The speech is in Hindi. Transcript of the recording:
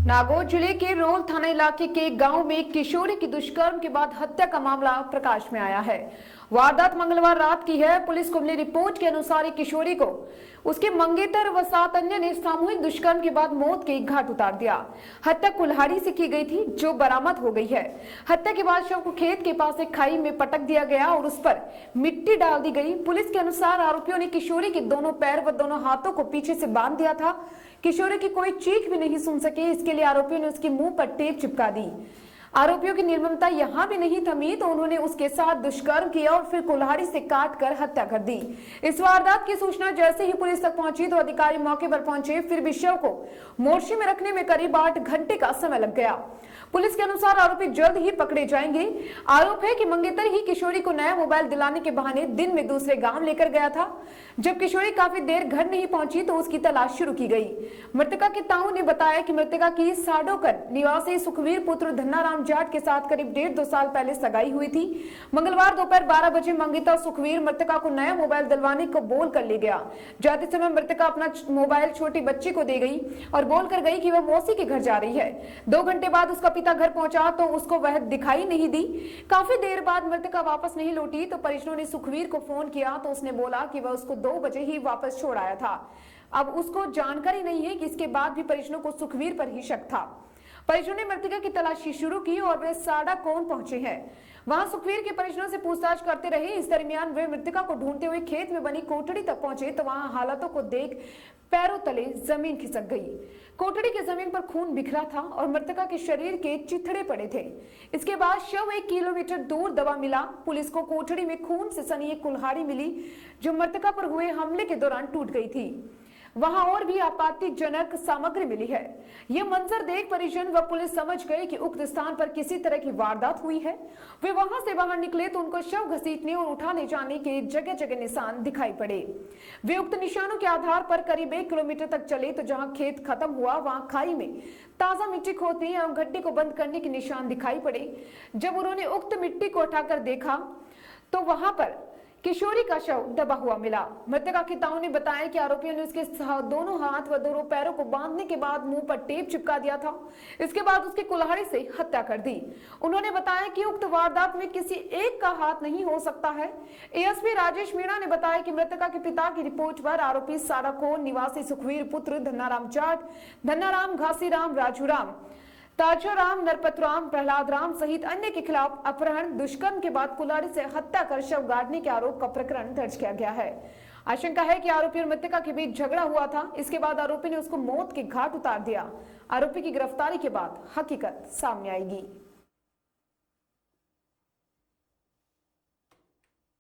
नागौर जिले के रोल थाना इलाके के गांव में किशोरी की दुष्कर्म के बाद हत्या का मामला प्रकाश में आया है। वारदात मंगलवार रात की है। पुलिस को मिली रिपोर्ट के अनुसार किशोरी को उसके मंगेतर व 7 अन्य ने सामूहिक दुष्कर्म के बाद मौत के घाट उतार दिया। हत्या कुल्हाड़ी से की गई थी, जो बरामद हो गई है। हत्या के बाद शव को खेत के पास एक खाई में पटक दिया गया और उस पर मिट्टी डाल दी गई। पुलिस के अनुसार आरोपियों ने किशोरी के दोनों पैर व दोनों हाथों को पीछे से बांध दिया था। किशोरी की कोई चीख भी नहीं सुन सके, इसके लिए आरोपियों ने उसके मुंह पर टेप चिपका दी। आरोपियों की निर्ममता यहां भी नहीं थमी तो उन्होंने उसके साथ दुष्कर्म किया और फिर कुल्हाड़ी से काटकर हत्या कर दी। इस वारदात की सूचना जैसे ही पुलिस तक पहुंची तो अधिकारी मौके पर पहुंचे। फिर भी शव को मोर्चे में रखने में करीब 8 घंटे का समय लग गया। पुलिस के अनुसार आरोपी जल्द ही पकड़े जाएंगे। आरोप है कि मंगेतर ही किशोरी को नया मोबाइल दिलाने के बहाने दिन में दूसरे गांव लेकर गया था। जब किशोरी काफी देर घर नहीं पहुंची तो उसकी तलाश शुरू की गई। मृतका के ताऊ ने बताया कि मृतका की साडोकर निवासी सुखवीर पुत्र धन्नाराम जाट के साथ करीब 1.5-2 साल पहले सगाई हुई थी। मंगलवार दोपहर 12 बजे मंगेतर सुखवीर मृतका को नया मोबाइल दिलवाने को बोल कर ले गया। जाते समय मृतका अपना मोबाइल छोटी बच्ची को दे गई और बोल कर गई कि वह मौसी के घर जा रही है। 2 घंटे बाद उसका पिता घर पहुंचा तो उसको वह दिखाई नहीं दी। काफी देर बाद मृतका वापस नहीं लौटी तो परिजनों ने सुखवीर को फोन किया तो उसने बोला कि वह उसको 2 बजे ही वापस छोड़ आया था। अब उसको जानकारी नहीं है कि इसके बाद भी परिजनों को सुखवीर पर ही शक था। परिजनों ने मृतका की तलाशी शुरू की और वे साडा कौन पहुंचे हैं। वहां सुखवीर के परिजनों से पूछताछ करते रहे। इस दरमियान वे मृतका को ढूंढते हुए खेत में बनी कोठड़ी तक पहुंचे तो वहां हालातों को देख पैरों तले जमीन खिसक गई। कोठड़ी की जमीन पर खून बिखरा था और मृतका के शरीर के चिथड़े पड़े थे। इसके बाद शव 1 किलोमीटर दूर दबा मिला। पुलिस को कोठड़ी में खून से सनी एक कुल्हाड़ी मिली जो मृतका पर हुए हमले के दौरान टूट गई थी। वहां और भी आपत्तिजनक सामग्री मिली है। यह मंजर देख परिजन व पुलिस समझ गए कि उक्त स्थान पर किसी तरह की वारदात हुई है। वे वहां से बाहर निकले तो उनको शव घसीटने और उठाने जाने के जगह जगह निशान दिखाई पड़े। वे उक्त निशानों के आधार पर करीब 1 किलोमीटर तक चले तो जहां खेत खत्म हुआ वहां खाई में ताजा मिट्टी खोदने एवं गड्ढे को बंद करने के निशान दिखाई पड़े। जब उन्होंने उक्त मिट्टी को उठाकर देखा तो वहां पर किशोरी का शव दबा हुआ मिला। मृतका के ताऊ ने बताया कि आरोपियों ने उसके दोनों हाथ व दोनों पैरों को बांधने के बाद मुंह पर टेप चिपका दिया था। इसके बाद उसकी कुल्हाड़ी से हत्या कर दी। उन्होंने बताया कि उक्त वारदात में किसी एक का हाथ नहीं हो सकता है। एएसपी राजेश मीणा ने बताया कि मृतका के पिता की रिपोर्ट पर आरोपी साडाकोट निवासी सुखवीर पुत्र धन्नाराम जाट, धन्नाराम, घासीराम, राजूराम, ताजाराम, नरपतराम, प्रहलाद राम सहित अन्य के खिलाफ अपहरण, दुष्कर्म के बाद कुल्हाड़ी से हत्या कर शव गाड़ने के आरोप का प्रकरण दर्ज किया गया है। आशंका है कि आरोपी और मृतका के बीच झगड़ा हुआ था। इसके बाद आरोपी ने उसको मौत के घाट उतार दिया। आरोपी की गिरफ्तारी के बाद हकीकत सामने आएगी।